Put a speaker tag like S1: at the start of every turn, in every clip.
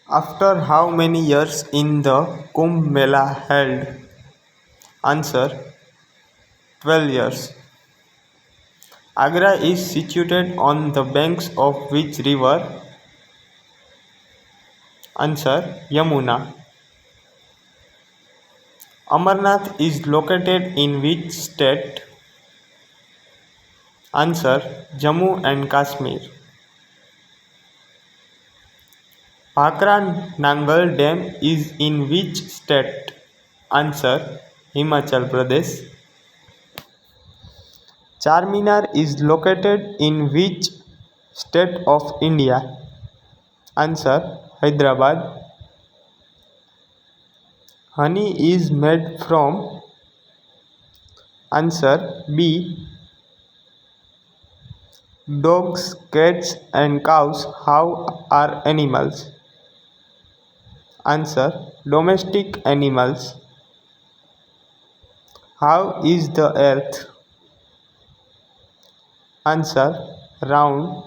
S1: After how many years in the Kumbh Mela held? Answer: 12 years. Agra is situated on the banks of which river? Answer: Yamuna. Amarnath is located in which state? Answer: Jammu and Kashmir. Bhakra Nangal Dam is in which state? Answer: Himachal Pradesh. Charminar is located in which state of India? Answer: Hyderabad. Honey is made from? Answer: bee. Dogs, cats and cows how are animals? Answer: domestic animals. How is the earth? Answer: round.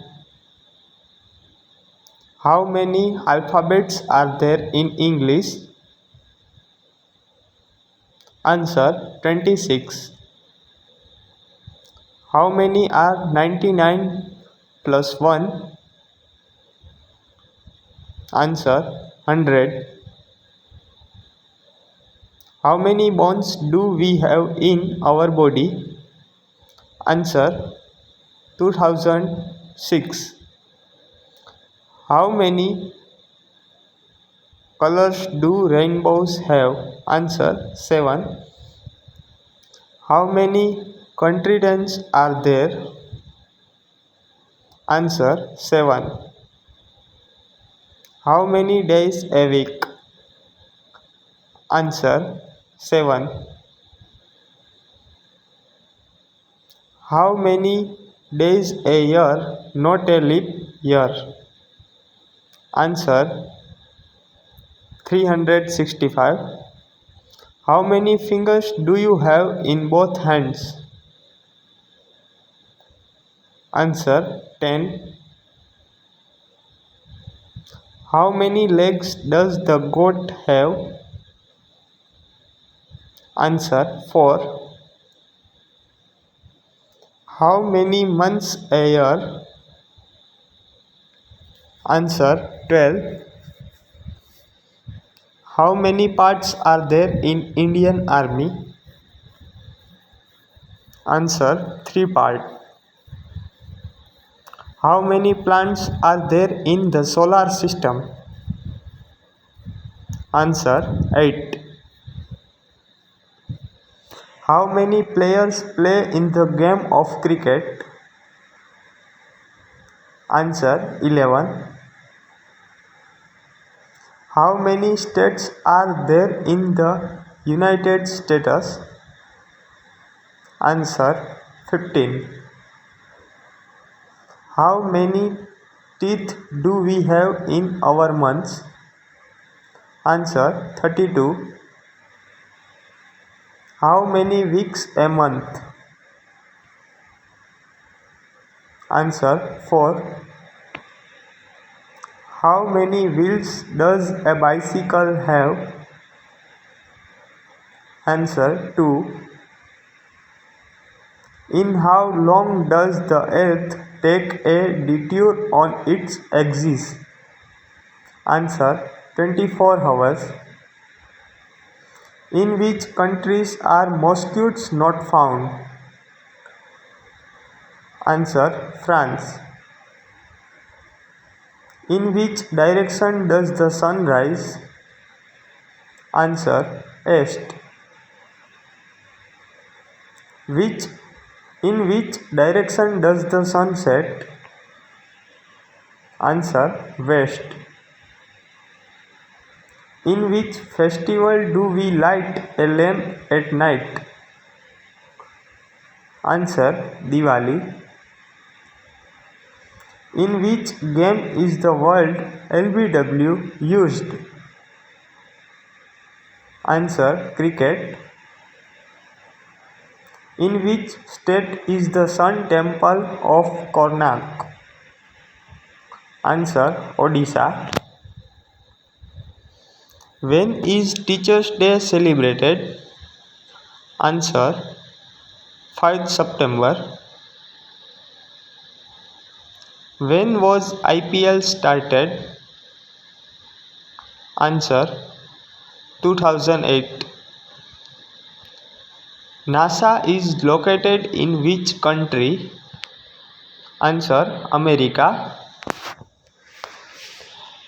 S1: How many alphabets are there in English? Answer: 26. How many are 99 plus 1? Answer: 100. How many bones do we have in our body? Answer: 2006. How many colors do rainbows have? Answer: 7. How many continents are there? Answer: 7. How many days a week? Answer: 7. How many days a year? Not a leap year. Answer: 365. How many fingers do you have in both hands? Answer: 10. How many legs does the goat have? Answer: 4. How many months a year? Answer: 12. How many parts are there in Indian Army? Answer: 3 parts. How many planets are there in the solar system? Answer: 8. How many players play in the game of cricket? Answer: 11. How many states are there in the United States? Answer: 15. How many teeth do we have in our mouths? Answer: 32. How many weeks a month? Answer: 4. How many wheels does a bicycle have? Answer: 2. In how long does the earth take a detour on its axis? Answer: 24 hours. In which countries are mosquitoes not found? Answer: France. In which direction does the sun rise? Answer: east. Which In which direction does the sun set? Answer: west. In which festival do we light a lamp at night? Answer: Diwali. In which game is the word LBW used? Answer: cricket. In which state is the Sun Temple of Konark? Answer: Odisha. When is Teachers' Day celebrated? Answer: 5th September. When was IPL started? Answer: 2008. NASA is located in which country? Answer: America.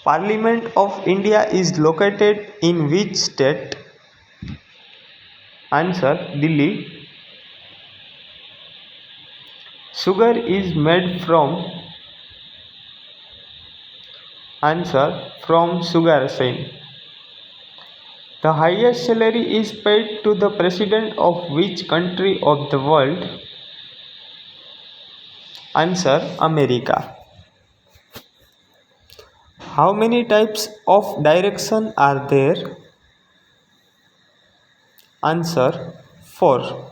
S1: Parliament of India is located in which state? Answer: Delhi. Sugar is made from? Answer: from sugarcane. The highest salary is paid to the president of which country of the world? Answer: America. How many types of direction are there? Answer: 4.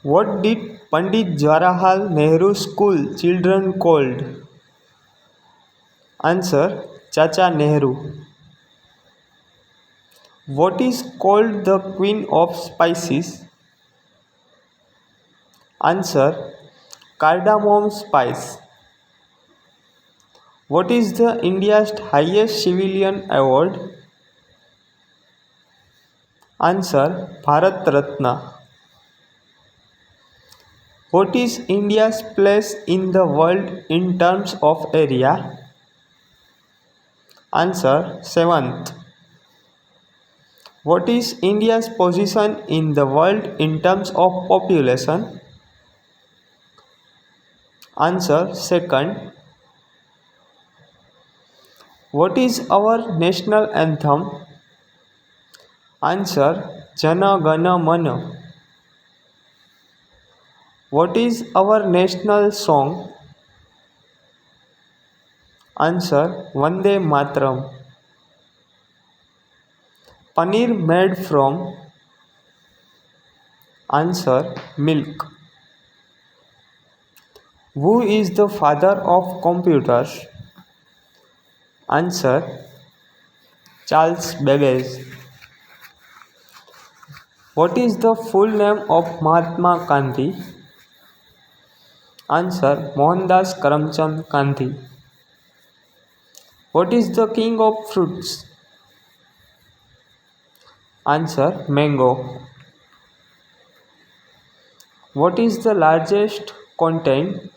S1: What did Pandit Jawaharlal Nehru School children called? Answer: Chacha Nehru. What is called the Queen of Spices? Answer: cardamom spice. What is the India's highest civilian award? Answer: Bharat Ratna. What is India's place in the world in terms of area? Answer: 7th. What is India's position in the world in terms of population? Answer: 2nd. What is our national anthem? Answer: Jana Gana Mana. What is our national song? Answer: Vande Mataram. Paneer made from? Answer: milk. Who is the father of computers? Answer: Charles Babbage. What is the full name of Mahatma Gandhi? Answer: Mohandas Karamchand Gandhi. What is the king of fruits? Answer: mango. What is the largest continent?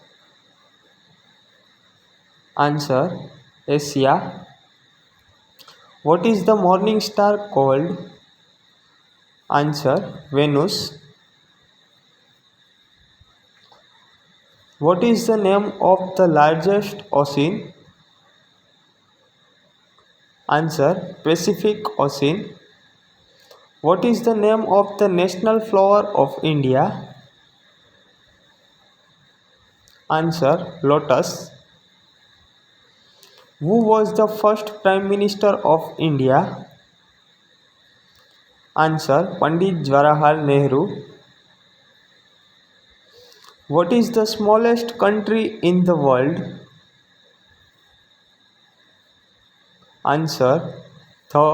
S1: Answer: Asia. What is the morning star called? Answer: Venus. What is the name of the largest ocean? Answer: Pacific Ocean. What is the name of the national flower of India? Answer: Lotus. Who was the first Prime Minister of India? Answer: Pandit Jawaharlal Nehru. What is the smallest country in the world? Answer: the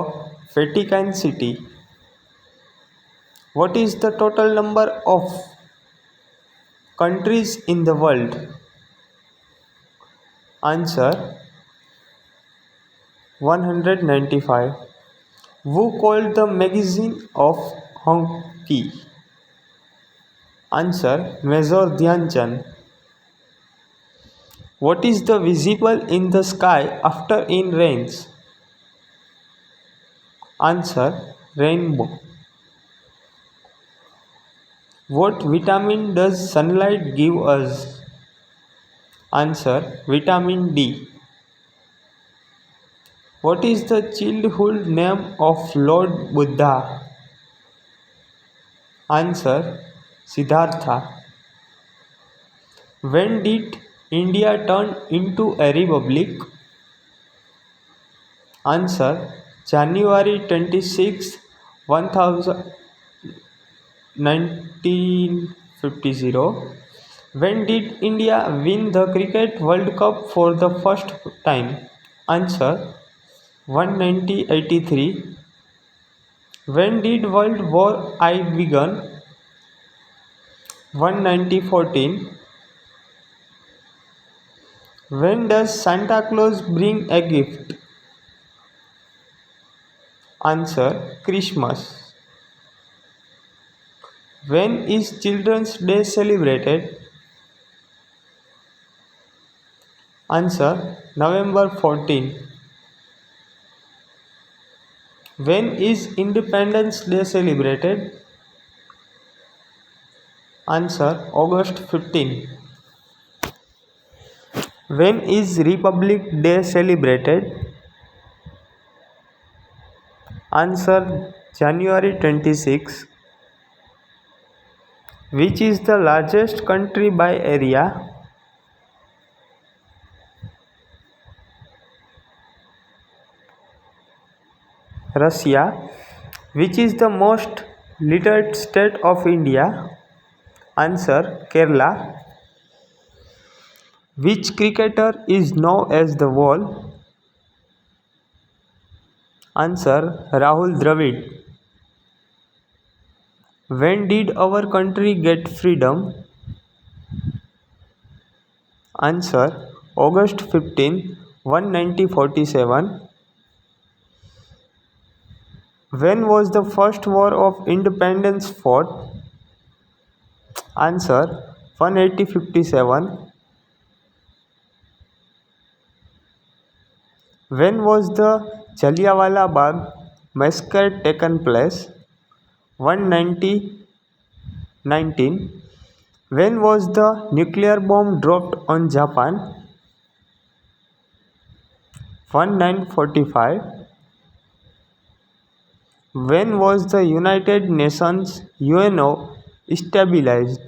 S1: Vatican City. What is the total number of countries in the world? Answer: 195. Who called the magazine of hockey? Answer: Major Dhyan Chand. What is the visible in the sky after it rains? Answer: rainbow. What vitamin does sunlight give us? Answer: vitamin D. What is the childhood name of Lord Buddha? Answer: Siddhartha. When did India turn into a republic? Answer: January 26, 1950. When did India win the Cricket World Cup for the first time? Answer: 19083. When did World War I began? 19014. When does Santa Claus bring a gift? Answer: Christmas. When is Children's Day celebrated? Answer: November 14. When is Independence Day celebrated? Answer: August 15. When is Republic Day celebrated? Answer: January 26. Which is the largest country by area? Russia. Which is the most littered state of India? Answer: Kerala. Which cricketer is known as the Wall? Answer: Rahul Dravid. When did our country get freedom? Answer: August 15, 1947. When was the first war of independence fought? Answer: 1857. When was the Jallianwala Bagh massacre taken place? 1919. When was the nuclear bomb dropped on Japan? 1945. When was the United Nations UNO established?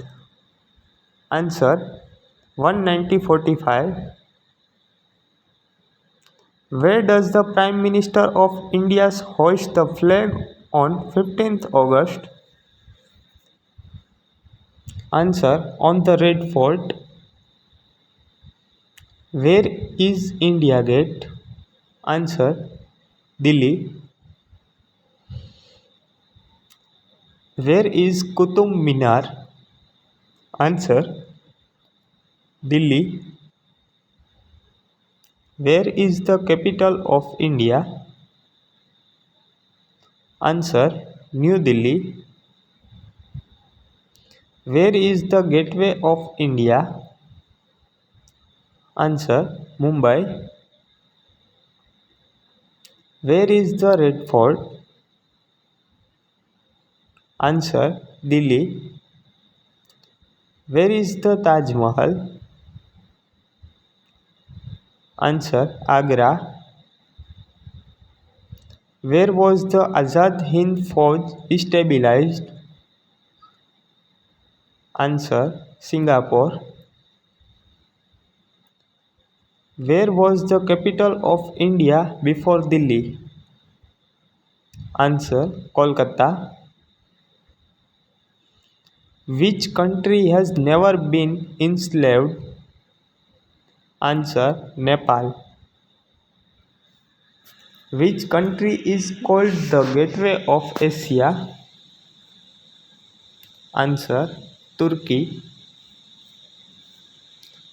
S1: Answer: 1945. Where does the Prime Minister of India hoist the flag on 15th August? Answer: on the Red Fort. Where is India Gate? Answer: Delhi. Where is Qutub Minar? Answer: Delhi. Where is the capital of India? Answer: New Delhi. Where is the gateway of India? Answer: Mumbai. Where is the Red Fort? Answer: Delhi. Where is the Taj Mahal? Answer: Agra. Where was the Azad Hind Fauj stabilized? Answer: Singapore. Where was the capital of India before Delhi? Answer: Kolkata. Which country has never been enslaved? Answer: Nepal. Which country is called the Gateway of Asia? Answer: Turkey.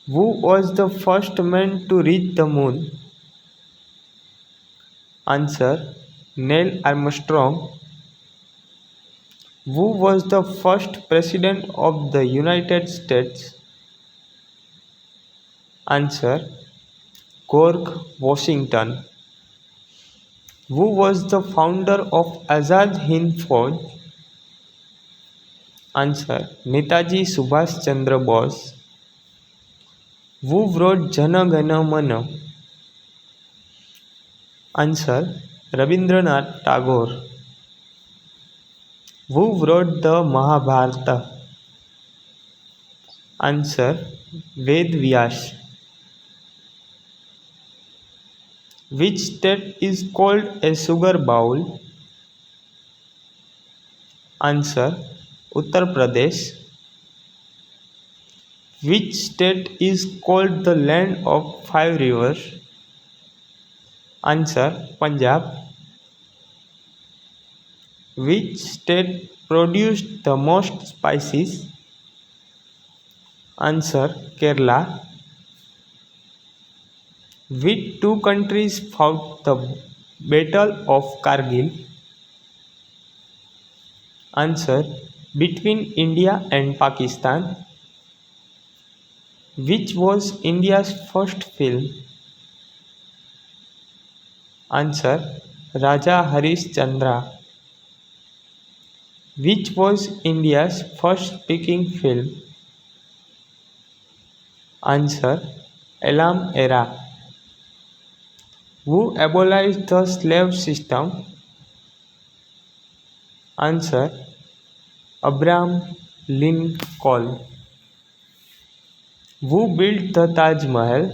S1: Who was the first man to reach the moon? Answer: Neil Armstrong. Who was the first president of the United States? Answer: George Washington. Who was the founder of Azad Hind Fauj? Answer: Netaji Subhash Chandra Bose. Who wrote Jana Gana Mana? Answer: Rabindranath Tagore. Who wrote the Mahabharata? Answer: Ved Vyas. Which state is called a sugar bowl? Answer: Uttar Pradesh. Which state is called the land of five rivers? Answer Punjab. Which state produced the most spices? Answer Kerala. Which two countries fought the Battle of Kargil? Answer between India and Pakistan. Which was India's first film? Answer Raja Harishchandra. Which was India's first speaking film? Answer Elam Era. Who abolished the slave system? Answer Abraham Lincoln. Who built the Taj Mahal?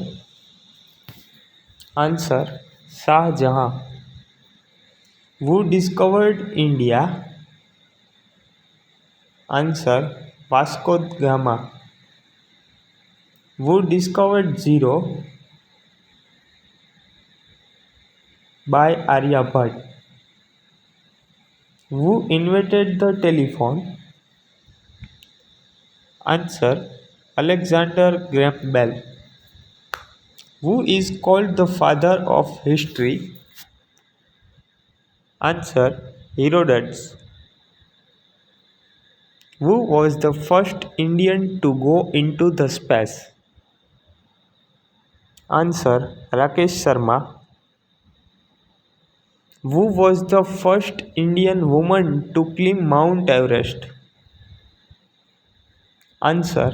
S1: Answer Shah Jahan. Who discovered India? Answer Vasco da Gama. Who discovered zero? By Aryabhat. Who invented the telephone? Answer Alexander Graham Bell. Who is called the father of history? Answer Herodotus. Who was the first Indian to go into the space? Answer Rakesh Sharma. Who was the first Indian woman to climb Mount Everest? Answer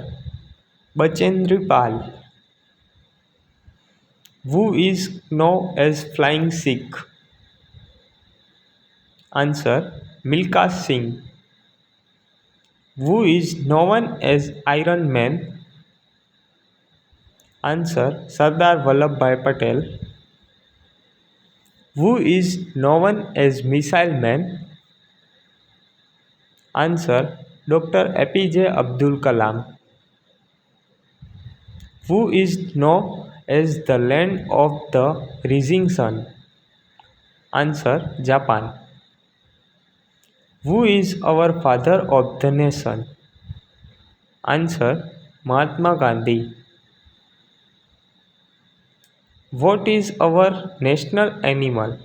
S1: Bachendri Pal. Who is known as Flying Sikh? Answer Milkha Singh. Who is known as Iron Man? Answer Sardar Vallabhbhai Patel. Who is known as Missile Man? Answer Dr. APJ Abdul Kalam. Who is known as the land of the rising sun? Answer Japan. Who is our father of the nation? Answer Mahatma Gandhi. What is our national animal?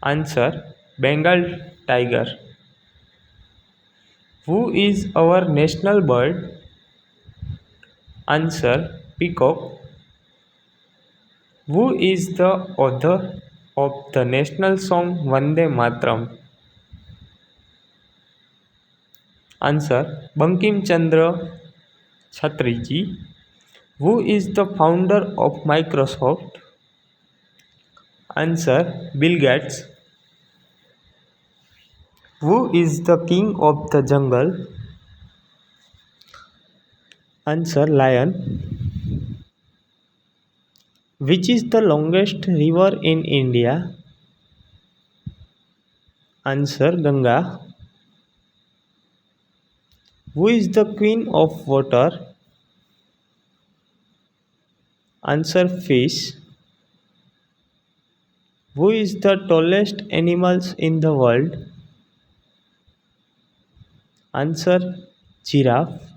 S1: Answer Bengal tiger. Who is our national bird? Answer peacock. Who is the author of the national song Vande Mataram? Answer Bankim Chandra Chatriji. Who is the founder of Microsoft? Answer Bill Gates. Who is the king of the jungle? Answer lion. Which is the longest river in India? Answer Ganga. Who is the queen of water? Answer fish. Who is the tallest animals in the world? Answer giraffe.